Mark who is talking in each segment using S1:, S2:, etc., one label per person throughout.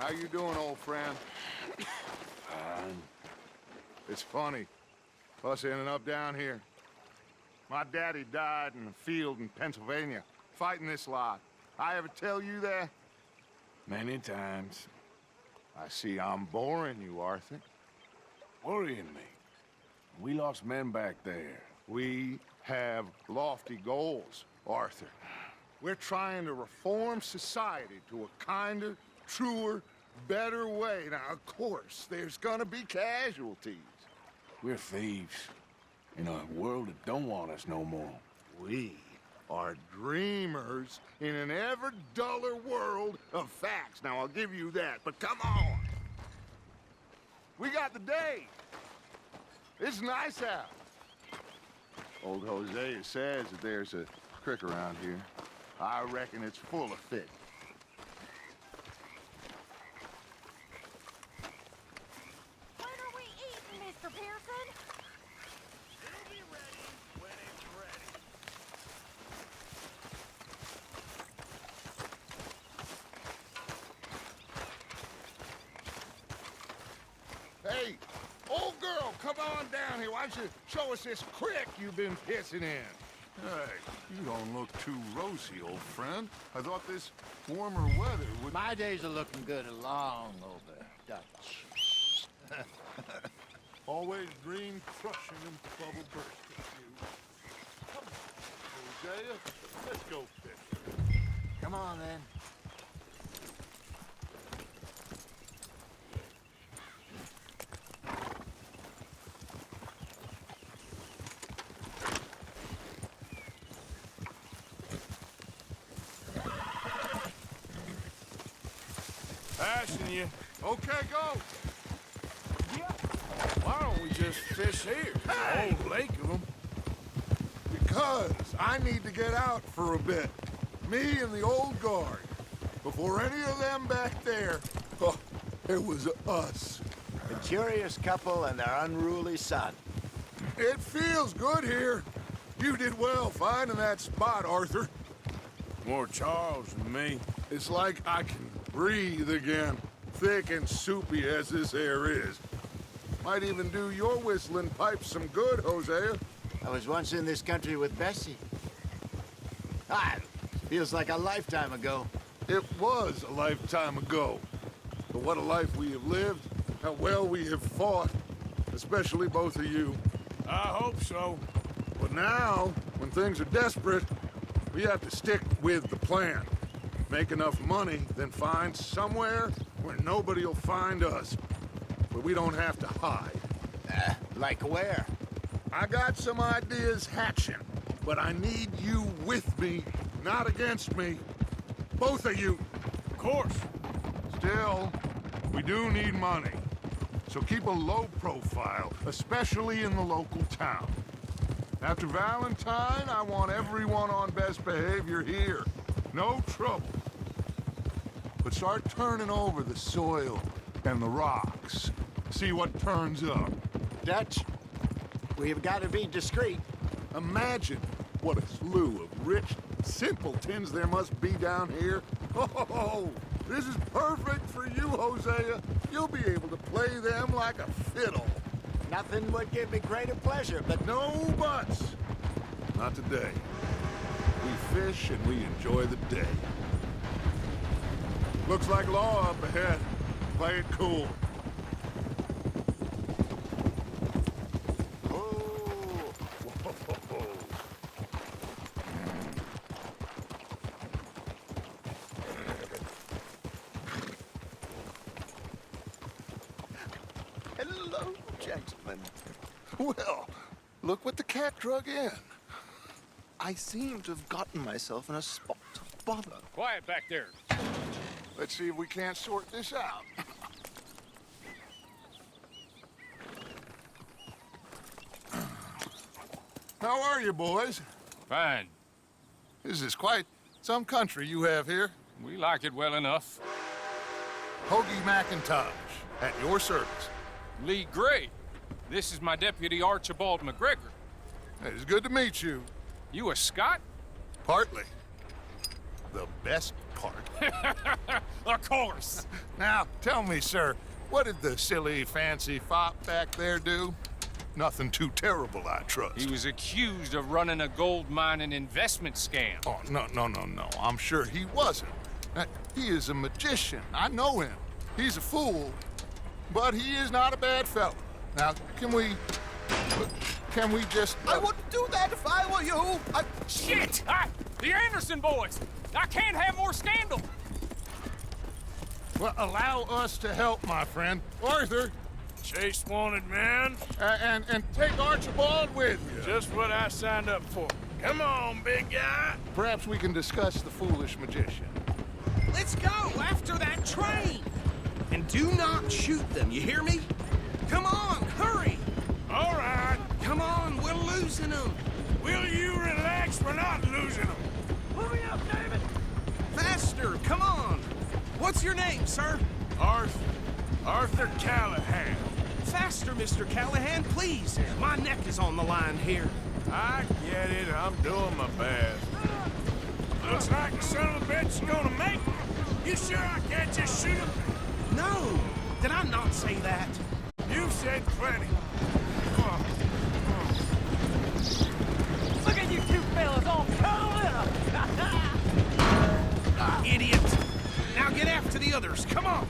S1: How you doing, old friend? It's funny, us ending up down here. My daddy died in the field in Pennsylvania, fighting this lot. I ever tell you that?
S2: Many times.
S1: I see I'm boring you, Arthur.
S2: Worrying me. We lost men back there.
S1: We have lofty goals, Arthur. We're trying to reform society to a kinder, truer, better way. Now, of course, there's gonna be casualties.
S2: We're thieves. In a world that don't want us no more.
S1: We are dreamers in an ever duller world of facts. Now, I'll give you that, but come on. We got the day. It's nice out. Old Hosea says that there's a creek around here. I reckon it's full of fish.
S3: When are we eating, Mr. Pearson?
S4: It'll be ready when it's ready.
S1: Hey, old girl, come on down here. Why don't you show us this creek you've been pissing in?
S5: Hey, you don't look too rosy, old friend. I thought this warmer weather would...
S4: My days are looking good along over Dutch.
S5: Always dream crushing and bubble bursting, you. Come on, Hosea. Let's go fishing.
S4: Come on, then.
S2: Passing you.
S1: Okay, go.
S2: Why don't we just fish here?
S1: Hey!
S2: Whole lake of them.
S1: Because I need to get out for a bit. Me and the old guard. Before any of them back there, oh, it was us.
S4: A curious couple and their unruly son.
S1: It feels good here. You did well finding that spot, Arthur.
S2: More Charles than me.
S1: It's like I can breathe again, thick and soupy as this air is. Might even do your whistling pipes some good, Hosea.
S4: I was once in this country with Bessie. Feels like a lifetime ago.
S1: It was a lifetime ago. But what a life we have lived, how well we have fought, especially both of you.
S2: I hope so.
S1: But now, when things are desperate, we have to stick with the plan. Make enough money, then find somewhere where nobody will find us. Where we don't have to hide.
S4: Like where?
S1: I got some ideas hatching, but I need you with me, not against me. Both of you.
S2: Of course.
S1: Still, we do need money. So keep a low profile, especially in the local town. After Valentine, I want everyone on best behavior here. No trouble. But start turning over the soil and the rocks. See what turns up.
S4: Dutch, we've got to be discreet.
S1: Imagine what a slew of rich simpletons there must be down here. Oh, this is perfect for you, Hosea. You'll be able to play them like a fiddle.
S4: Nothing would give me greater pleasure, but
S1: No buts. Not today. We fish and we enjoy the day. Looks like law up ahead. Play it cool.
S4: hello, gentlemen.
S6: Well, look what the cat drug in. I seem to have gotten myself in a spot of bother.
S7: Quiet back there.
S1: Let's see if we can't sort this out. How are you, boys?
S7: Fine.
S1: This is quite some country you have here.
S7: We like it well enough.
S1: Hoagie McIntosh, at your service.
S7: Leigh Gray. This is my deputy, Archibald MacGregor.
S1: It's good to meet you.
S7: You a Scot?
S1: Partly. the best part.
S7: Of course.
S1: Now, tell me, sir, what did the silly, fancy fop back there do? Nothing too terrible, I trust.
S7: He was accused of running a gold mining investment scam.
S1: Oh, no. I'm sure he wasn't. He is a magician. I know him. He's a fool, but he is not a bad fellow. Now, can we just...
S6: I wouldn't do that if I were you.
S7: Shit! The Anderson boys! I can't have more scandal!
S1: Well, allow us to help, my friend. Arthur,
S2: Chase wanted man.
S1: and take Archibald with you.
S2: Just what I signed up for. Come on, big guy.
S1: Perhaps we can discuss the foolish magician.
S8: Let's go after that train! And do not shoot them, you hear me? Come on, hurry!
S2: All right.
S8: Come on, we're losing them!
S2: Will you relax? We're not losing them.
S8: Hurry up, David! Faster, come on! What's your name, sir?
S2: Arthur Callahan.
S8: Faster, Mr. Callahan, please! My neck is on the line here.
S2: I get it. I'm doing my best. Looks like the son of a bitch is gonna make me. You sure I can't just shoot him?
S8: No! Did I not say that?
S2: You've said plenty.
S3: Look at you two fellas all cuddled up!
S8: Idiot! Now get after the others, come on!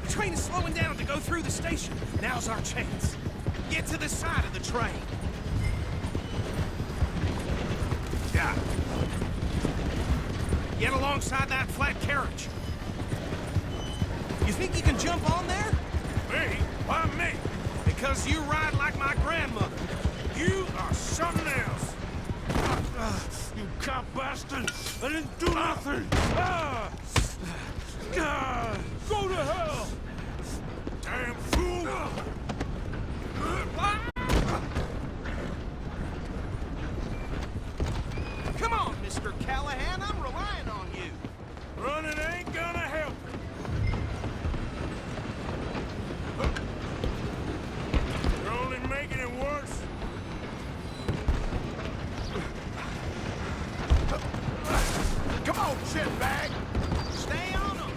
S8: The train is slowing down to go through the station. Now's our chance. Get to the side of the train.
S2: Yeah.
S8: Get alongside that flat carriage. You think you can jump on there?
S2: Me? Why me?
S8: Because you ride like my grandmother.
S2: You are something else. You cop bastard! I didn't do nothing! Go to hell! Damn fool!
S8: Come on, Mr. Callahan, I'm relying on you.
S2: Running ain't gonna help. You're only making it worse.
S1: Come on, shitbag!
S8: Stay on them.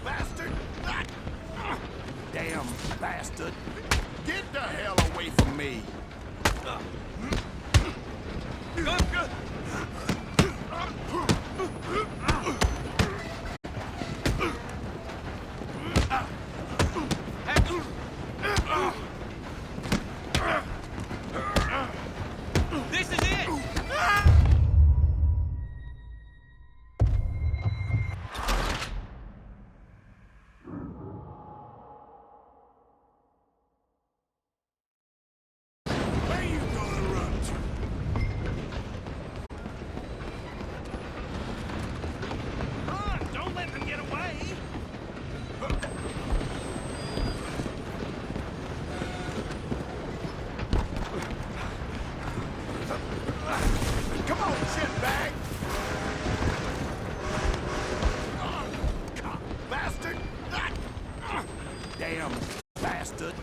S1: Bastard!
S6: Damn bastard. Get the hell away from me.
S8: This is it!
S2: Where you gonna run to?
S8: Run! Don't let them get away!
S1: Come on, shitbag! Bastard!
S6: Damn bastard.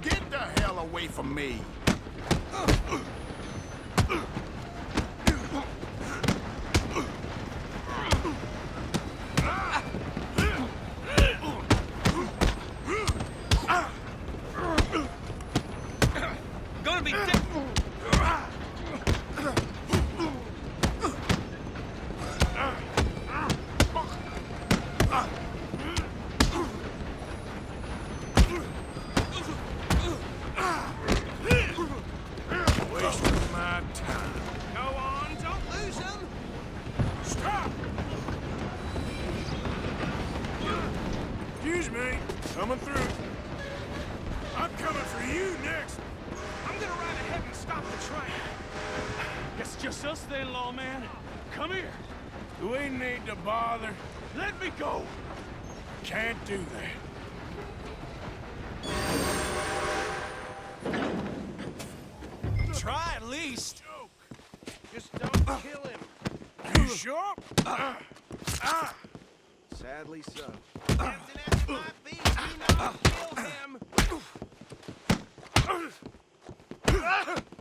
S6: Get the hell away from me.
S8: Gonna be dead!
S2: Wasting my time.
S8: Go on, don't lose them!
S2: Stop! Excuse me. Coming through. I'm coming for you next.
S8: I'm gonna ride ahead and stop the train.
S9: It's just us then, lawman. Come here.
S2: Do we need to bother?
S9: Let me go.
S2: Can't do that.
S8: Try at least. Just don't kill him.
S2: You sure?
S8: Sadly so. Captain as it might be, we know kill him.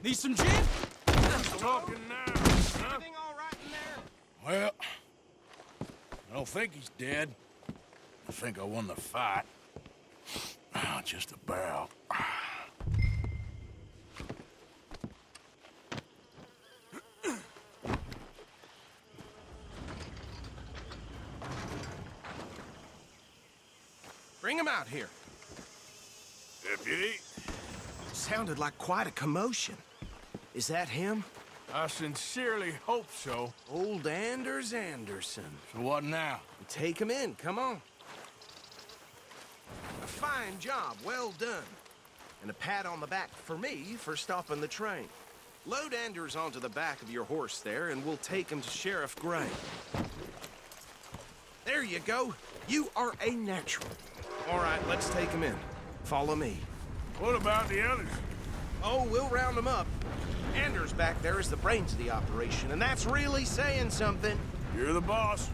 S8: Need some gin?
S2: Talking now, huh?
S8: Anything
S2: Well, I don't think he's dead. I think I won the fight. Oh, just about.
S8: Bring him out here.
S2: Deputy,
S8: Sounded like quite a commotion. Is that him?
S2: I sincerely hope so.
S8: Old Anders Anderson.
S2: So what now?
S8: Take him in, come on. A fine job, well done. And a pat on the back for me for stopping the train. Load Anders onto the back of your horse there, and we'll take him to Sheriff Gray. There you go. You are a natural. All right, let's take him in. Follow me.
S2: What about the others?
S8: Oh, we'll round them up. Anders back there is the brains of the operation, and that's really saying something.
S2: You're the boss.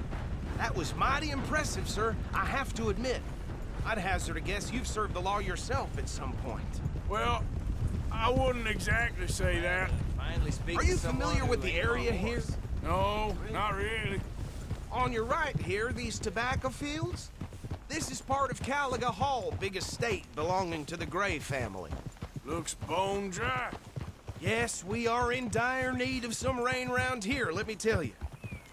S8: That was mighty impressive, sir. I have to admit. I'd hazard a guess you've served the law yourself at some point.
S2: Well, I wouldn't exactly say that.
S8: Are you familiar with the area here?
S2: No, not really.
S8: On your right here, these tobacco fields? This is part of Caliga Hall, big estate belonging to the Gray family.
S2: Looks bone dry.
S8: Yes, we are in dire need of some rain round here, let me tell you.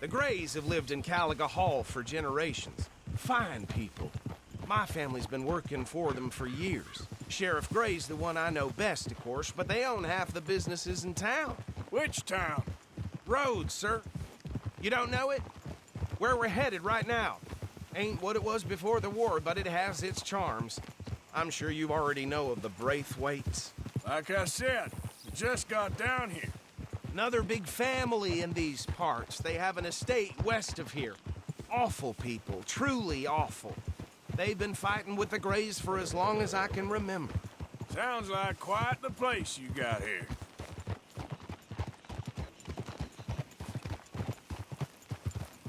S8: The Grays have lived in Caliga Hall for generations. Fine people. My family's been working for them for years. Sheriff Gray's the one I know best, of course, but they own half the businesses in town.
S2: Which town?
S8: Rhodes, sir. You don't know it? Where we're headed right now. Ain't what it was before the war, but it has its charms. I'm sure you already know of the Braithwaites.
S2: Like I said, we just got down here.
S8: Another big family in these parts. They have an estate west of here. Awful people, truly awful. They've been fighting with the Grays for as long as I can remember.
S2: Sounds like quite the place you got here.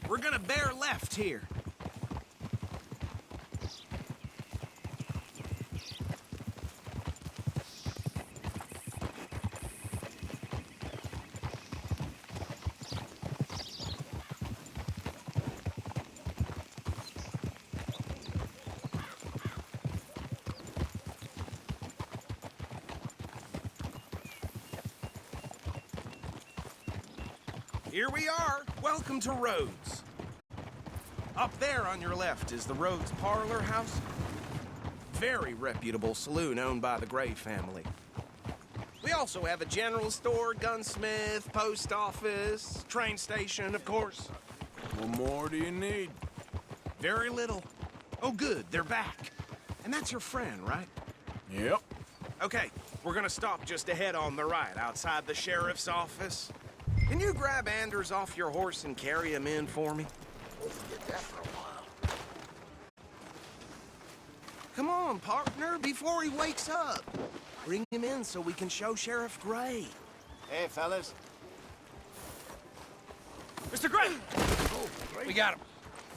S8: We're gonna bear left here. Here we are. Welcome to Rhodes. Up there on your left is the Rhodes Parlor House. Very reputable saloon owned by the Gray family. We also have a general store, gunsmith, post office, train station, of course.
S2: What more do you need?
S8: Very little. Oh, good, they're back. And that's your friend, right?
S2: Yep.
S8: Okay, we're gonna stop just ahead on the right, outside the sheriff's office. Can you grab Anders off your horse and carry him in for me? Come on, partner, before he wakes up. Bring him in so we can show Sheriff Gray.
S4: Hey, fellas.
S7: Mr. Gray! We got him.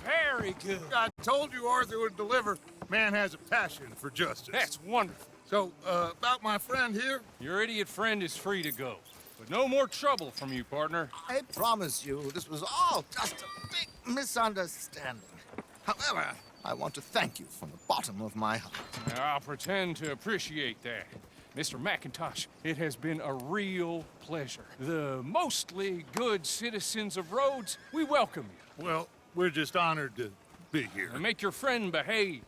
S7: Very good.
S1: I told you Arthur would deliver. Man has a passion for justice.
S7: That's wonderful.
S1: So, about my friend here?
S7: Your idiot friend is free to go. But no more trouble from you, partner.
S6: I promise you, this was all just a big misunderstanding. However, I want to thank you from the bottom of my heart.
S7: I'll pretend to appreciate that. Mr. McIntosh, it has been a real pleasure. The mostly good citizens of Rhodes, we welcome you.
S1: Well, we're just honored to be here.
S7: And make your friend behave.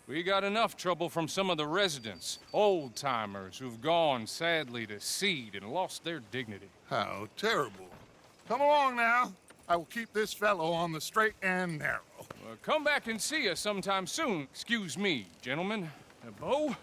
S7: We got enough trouble from some of the residents, old-timers who've gone, sadly, to seed and lost their dignity.
S1: How terrible. Come along now. I will keep this fellow on the straight and narrow.
S7: Come back and see us sometime soon. Excuse me, gentlemen. Bo,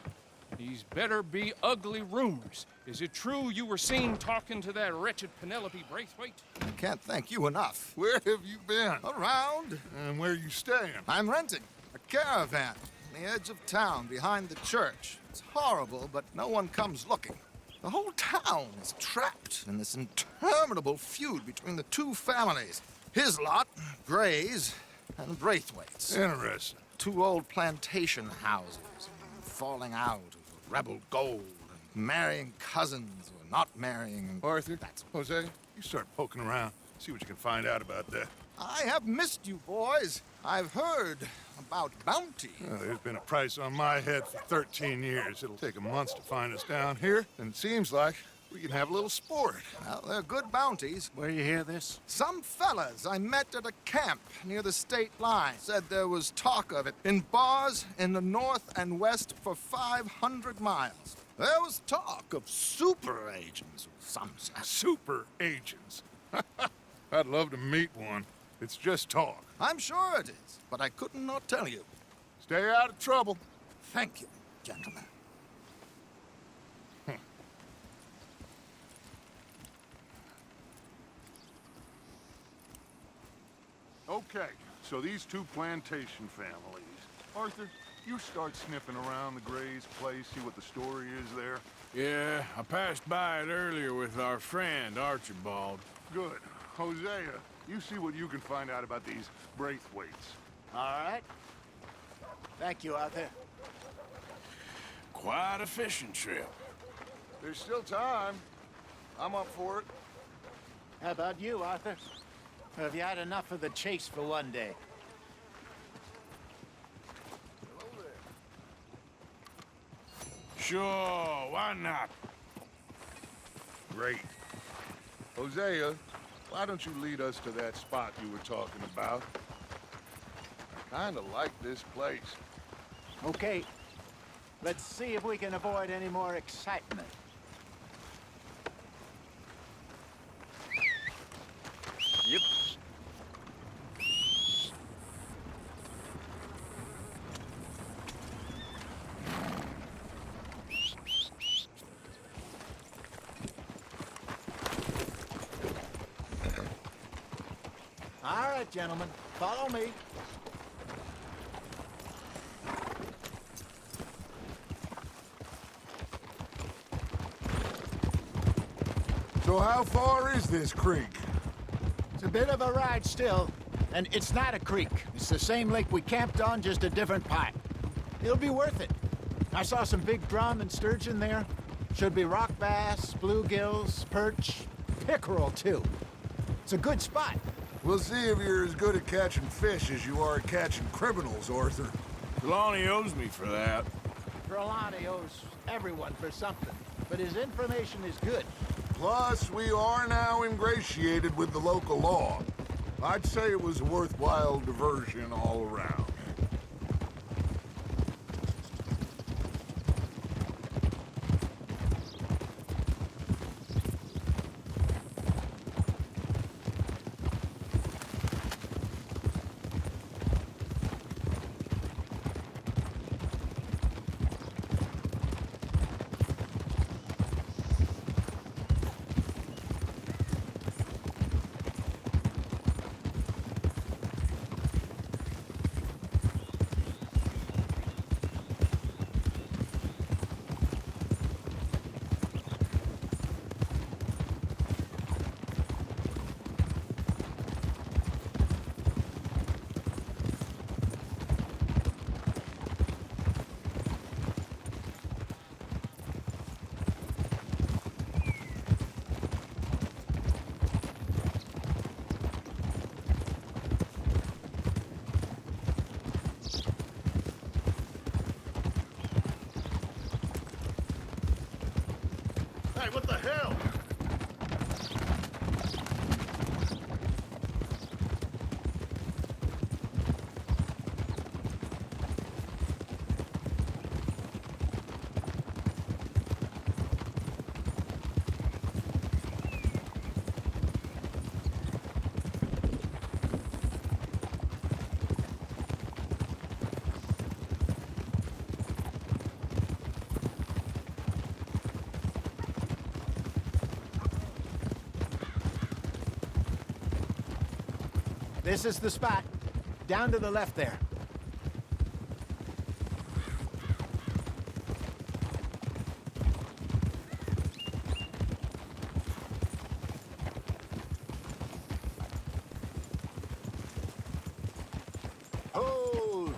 S7: these better be ugly rumors. Is it true you were seen talking to that wretched Penelope Braithwaite?
S6: I can't thank you enough.
S1: Where have you been?
S6: Around,
S1: And where you staying?
S6: I'm renting a caravan on the edge of town behind the church. It's horrible, but no one comes looking. The whole town is trapped in this interminable feud between the two families. His lot, Gray's, and Braithwaite's.
S1: Interesting.
S6: Two old plantation houses, falling out of rebel gold, and marrying cousins who are not marrying.
S1: Arthur,
S6: That's
S1: Jose, you start poking around. See what you can find out about that.
S6: I have missed you, boys. I've heard about bounty.
S1: There's been a price on my head for 13 years. It'll take 'em months to find us down here, and it seems like we can have a little sport.
S6: Well, they're good bounties.
S4: Where you hear this?
S6: Some fellas I met at a camp near the state line said there was talk of it in bars in the north and west for 500 miles. There was talk of super agents of some sort.
S1: Super agents. I'd love to meet one. It's just talk.
S6: I'm sure it is, but I couldn't not tell you.
S1: Stay out of trouble.
S6: Thank you, gentlemen.
S1: Okay, so these two plantation families. Arthur, you start sniffing around the Gray's place, see what the story is there.
S2: Yeah, I passed by it earlier with our friend, Archibald.
S1: Good. Hosea, you see what you can find out about these Braithwaites.
S4: All right. Thank you, Arthur.
S2: Quite a fishing trip.
S1: There's still time. I'm up for it.
S4: How about you, Arthur? Or have you had enough of the chase for one day?
S2: Sure, why not?
S1: Great. Hosea, why don't you lead us to that spot you were talking about? I kinda like this place.
S4: Okay. Let's see if we can avoid any more excitement.
S2: Yep.
S4: All right, gentlemen. Follow me.
S1: So how far is this creek?
S4: It's a bit of a ride still, and it's not a creek. It's the same lake we camped on, just a different part. It'll be worth it. I saw some big drum and sturgeon there. Should be rock bass, bluegills, perch, pickerel, too. It's a good spot.
S1: We'll see if you're as good at catching fish as you are at catching criminals, Arthur.
S2: Trelawny owes me for that.
S4: Trelawny owes everyone for something, but his information is good.
S1: Plus, we are now ingratiated with the local law. I'd say it was a worthwhile diversion all around.
S5: Hey, what the hell?
S4: This is the spot. Down to the left there. Hold!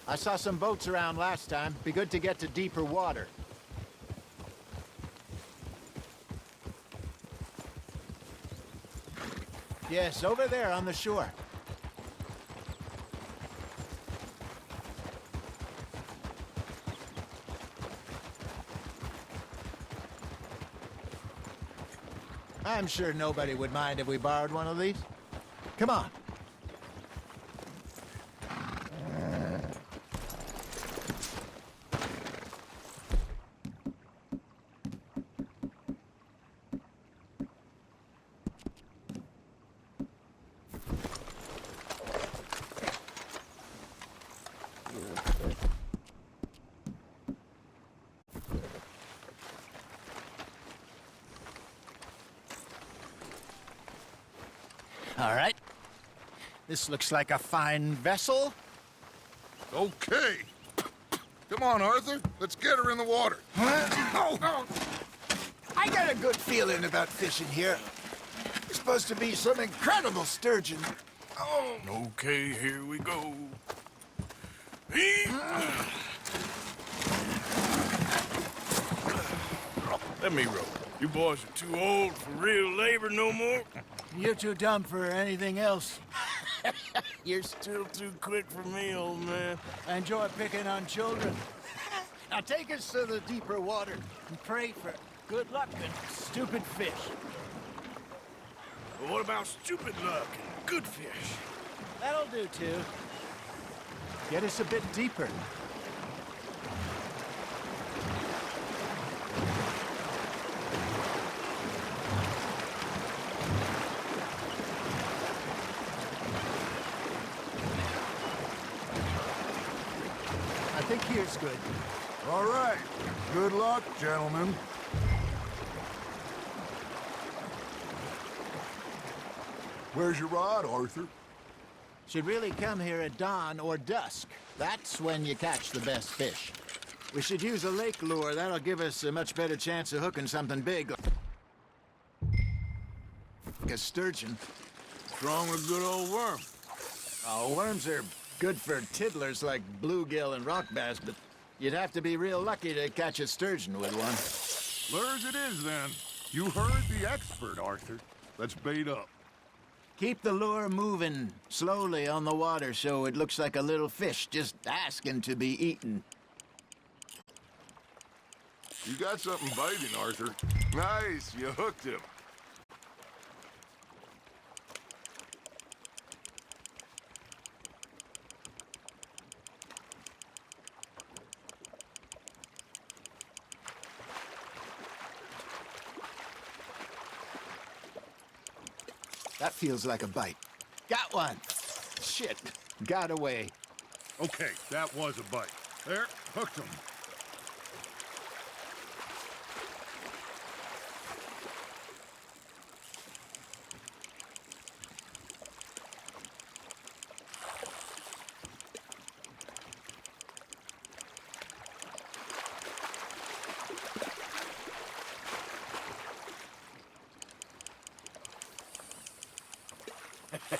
S4: I saw some boats around last time. Be good to get to deeper water. Yes, over there on the shore. I'm sure nobody would mind if we borrowed one of these. Come on. All right. This looks like a fine vessel.
S1: Okay. Come on, Arthur. Let's get her in the water.
S4: Oh. I got a good feeling about fishing here. There's supposed to be some incredible sturgeon. Oh.
S2: Okay, here we go. Let me row. You boys are too old for real labor no more.
S4: You're too dumb for anything else.
S2: You're still too quick for me, old man.
S4: I enjoy picking on children. Now take us to the deeper water and pray for good luck and stupid fish.
S2: But what about stupid luck and good fish?
S4: That'll do, too. Get us a bit deeper. I think here's good.
S1: All right. Good luck, gentlemen. Where's your rod, Arthur?
S4: Should really come here at dawn or dusk. That's when you catch the best fish. We should use a lake lure. That'll give us a much better chance of hooking something big. Like a sturgeon.
S1: What's wrong with good old worm?
S4: Oh, worms are good for tiddlers like bluegill and rock bass, but you'd have to be real lucky to catch a sturgeon with one.
S1: Lures it is, then. You heard the expert, Arthur. Let's bait up.
S4: Keep the lure moving slowly on the water so it looks like a little fish just asking to be eaten.
S1: You got something biting, Arthur. Nice, you hooked him.
S4: That feels like a bite. Got one. Shit, got away.
S1: Okay, that was a bite. There, hooked him.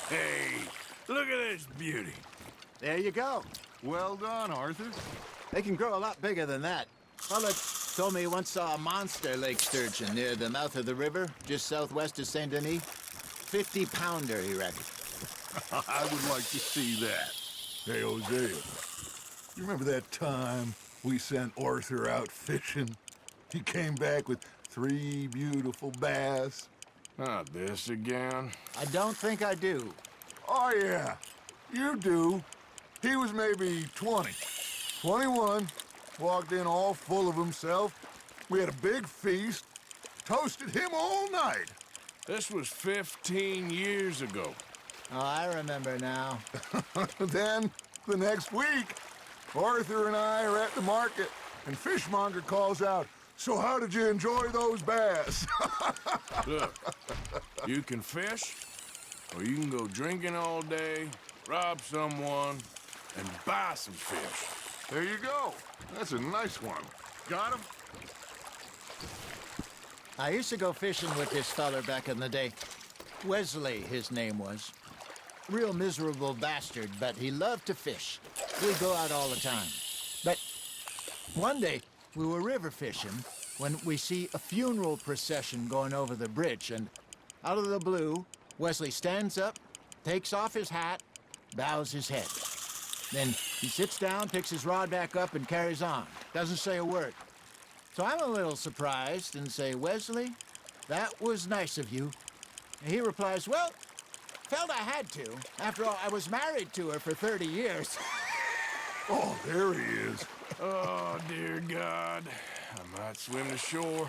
S2: Hey, look at this beauty.
S4: There you go.
S1: Well done, Arthur.
S4: They can grow a lot bigger than that. Fella told me he once saw a monster lake sturgeon near the mouth of the river, just southwest of Saint Denis. 50-pounder, he reckoned.
S1: I would like to see that. Hey, Hosea, you remember that time we sent Arthur out fishing? He came back with 3 beautiful bass.
S2: Not this again.
S4: I don't think I do.
S1: Oh, yeah, you do. He was maybe 20, 21, walked in all full of himself. We had a big feast, toasted him all night.
S2: This was 15 years ago.
S4: Oh, I remember now.
S1: Then, the next week, Arthur and I are at the market, and Fishmonger calls out, "So how did you enjoy those bass?"
S2: Look, you can fish, or you can go drinking all day, rob someone, and buy some fish.
S1: There you go. That's a nice one. Got him?
S4: I used to go fishing with this feller back in the day. Wesley, his name was. Real miserable bastard, but he loved to fish. We'd go out all the time. But one day, we were river fishing when we see a funeral procession going over the bridge, and out of the blue, Wesley stands up, takes off his hat, bows his head. Then he sits down, picks his rod back up, and carries on. Doesn't say a word. So I'm a little surprised and say, Wesley, that was nice of you. And he replies, well, felt I had to. After all, I was married to her for 30 years.
S1: Oh, there he is.
S2: Oh, dear God. I might swim to shore.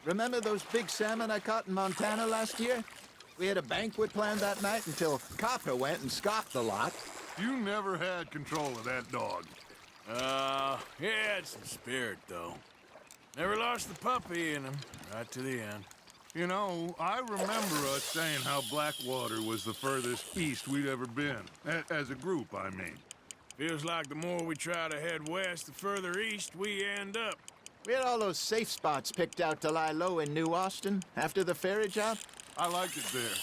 S4: Remember those big salmon I caught in Montana last year? We had a banquet planned that night until Copper went and scoffed the lot.
S1: You never had control of that dog.
S2: He had some spirit, though. Never lost the puppy in him, right to the end.
S1: You know, I remember us saying how Blackwater was the furthest east we'd ever been. As a group, I mean.
S2: Feels like the more we try to head west, the further east we end up.
S4: We had all those safe spots picked out to lie low in New Austin after the ferry job.
S1: I liked it there.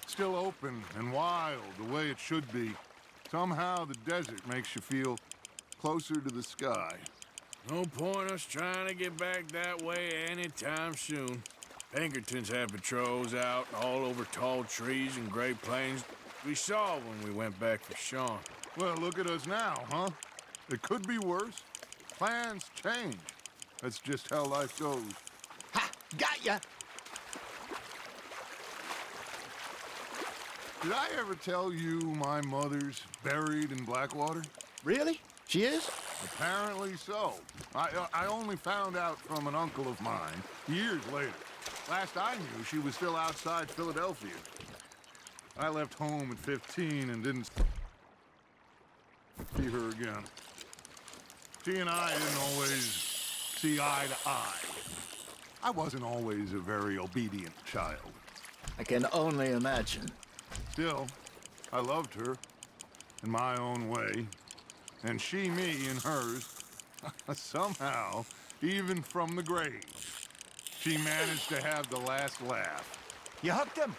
S1: Still open and wild, the way it should be. Somehow the desert makes you feel closer to the sky.
S2: No point us trying to get back that way anytime soon. Pinkertons had patrols out all over tall trees and Great Plains. We saw when we went back for Sean.
S1: Well, look at us now, huh? It could be worse. Plans change. That's just how life goes.
S4: Ha! Got ya!
S1: Did I ever tell you my mother's buried in Blackwater?
S4: Really? She is?
S1: Apparently so. I only found out from an uncle of mine years later. Last I knew, she was still outside Philadelphia. I left home at 15 and didn't see her again. She and I didn't always see eye to eye. I wasn't always a very obedient child.
S4: I can only imagine.
S1: Still, I loved her in my own way, and she me in hers. Somehow, even from the grave, she managed to have the last laugh.
S4: You hooked him?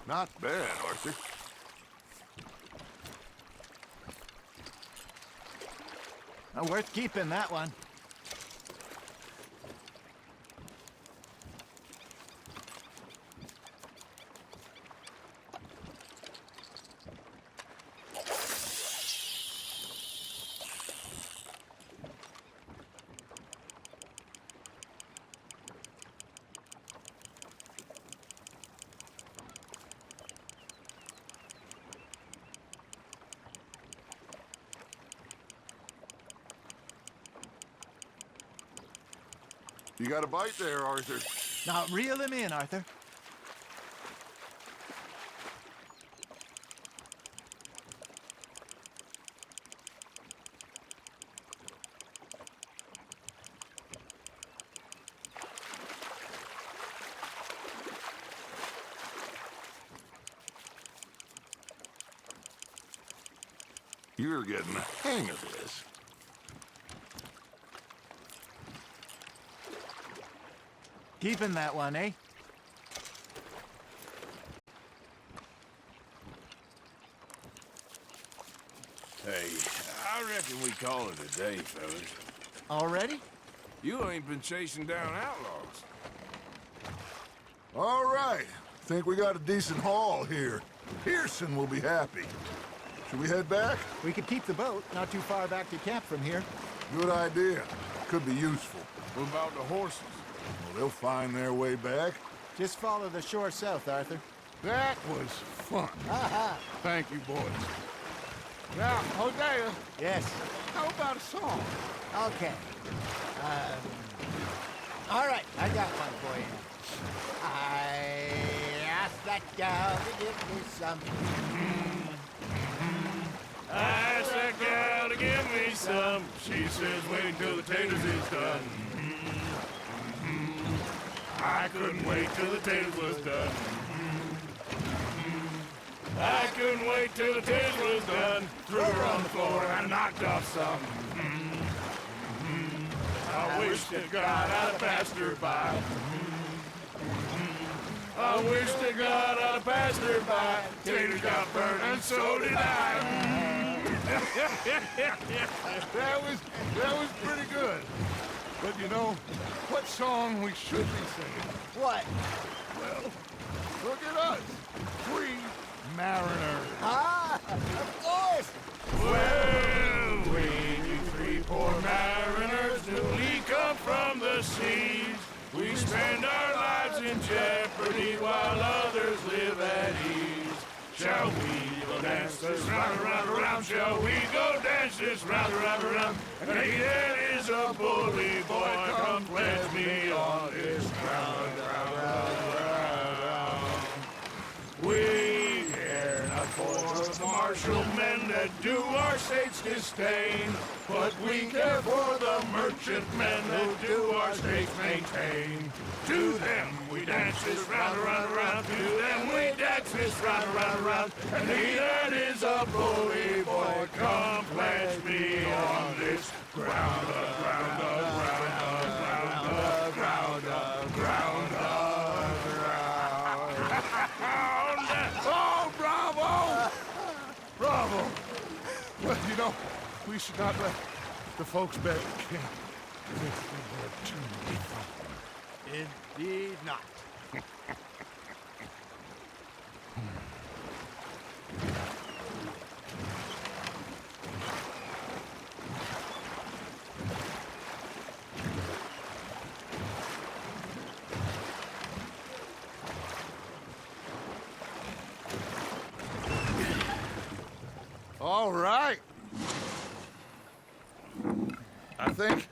S1: Not bad, Arthur.
S4: Worth keeping, that one.
S1: You got a bite there, Arthur.
S4: Now reel him in, Arthur.
S1: You're getting the hang of this.
S4: Keeping that one, eh?
S2: Hey, I reckon we call it a day, fellas.
S4: Already?
S2: You ain't been chasing down outlaws.
S1: All right. Think we got a decent haul here. Pearson will be happy. Should we head back?
S4: We could keep the boat not too far back to camp from here.
S1: Good idea. Could be useful.
S2: What about the horses?
S1: Well, they'll find their way back.
S4: Just follow the shore south, Arthur.
S1: That was fun.
S4: Aha!
S1: Thank you, boys. Now, Hosea,
S4: Yes.
S1: how about a song?
S4: Okay. All right, I got one for you. I asked that gal to give me some.
S2: I say that gal to give me some. She says, wait till the taters is done. I couldn't wait till the taters was done. I couldn't wait till the taters was done. Threw her on the floor and I knocked off some. I wish to God I'd have passed her by. I wish to God I'd have passed her by. Taters got burned and so did I.
S1: That was pretty good. But you know, what song we should be singing?
S4: What?
S1: Well, look at us. Free mariners.
S4: Ah, of course!
S2: Well, we, you three poor mariners, newly come from the seas. We spend our lives in jeopardy while others live at ease. Shall we go dance this round, around, around? Shall we go dance this round, around, around? And that is a bully boy, come pledge me on this ground, ground, ground, ground. We care not for the martial men that do our state's disdain, but we care for the merchant men that do our state's maintain. To them we dance this round, around, around. To them we dance this round, around, around. And he that is a bully boy, come pledge me on this ground, ground, ground, ground, ground, ground, ground.
S1: Oh, bravo! Bravo! Well, you know, we should not let the folks back at camp think we're too many fun.
S4: Indeed not.
S1: All right. I think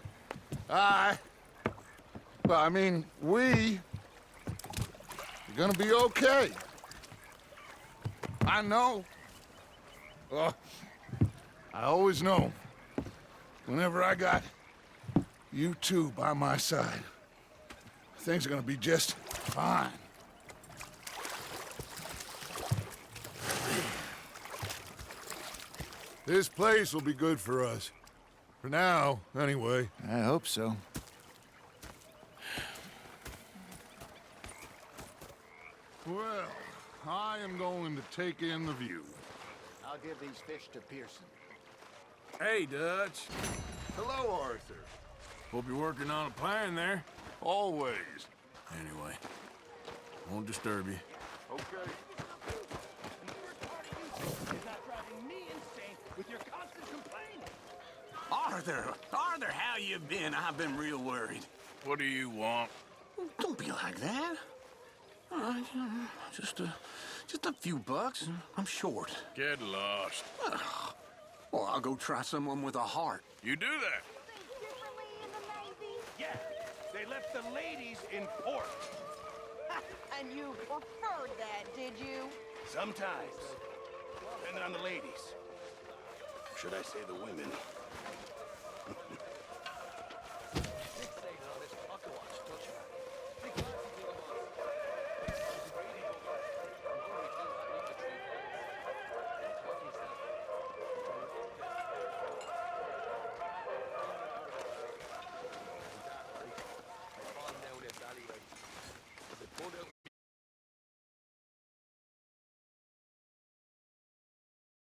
S1: we are gonna be okay. I know. I always know. Whenever I got you two by my side, things are gonna be just fine. This place will be good for us. For now, anyway.
S4: I hope so.
S1: Well, I am going to take in the view.
S4: I'll give these fish to Pearson.
S2: Hey, Dutch.
S1: Hello, Arthur.
S2: Hope you're working on a plan there.
S1: Always.
S2: Anyway, won't disturb you.
S1: Okay.
S10: Arthur, how you been? I've been real worried.
S2: What do you want?
S10: Don't be like that. Just a few bucks. I'm short.
S2: Get lost.
S10: Well, I'll go try someone with a heart.
S2: You do that.
S3: Think differently in the Navy?
S9: Yeah, they left the ladies in port.
S3: And you preferred that, did you?
S9: Sometimes. Depending on the ladies. Should I say the women?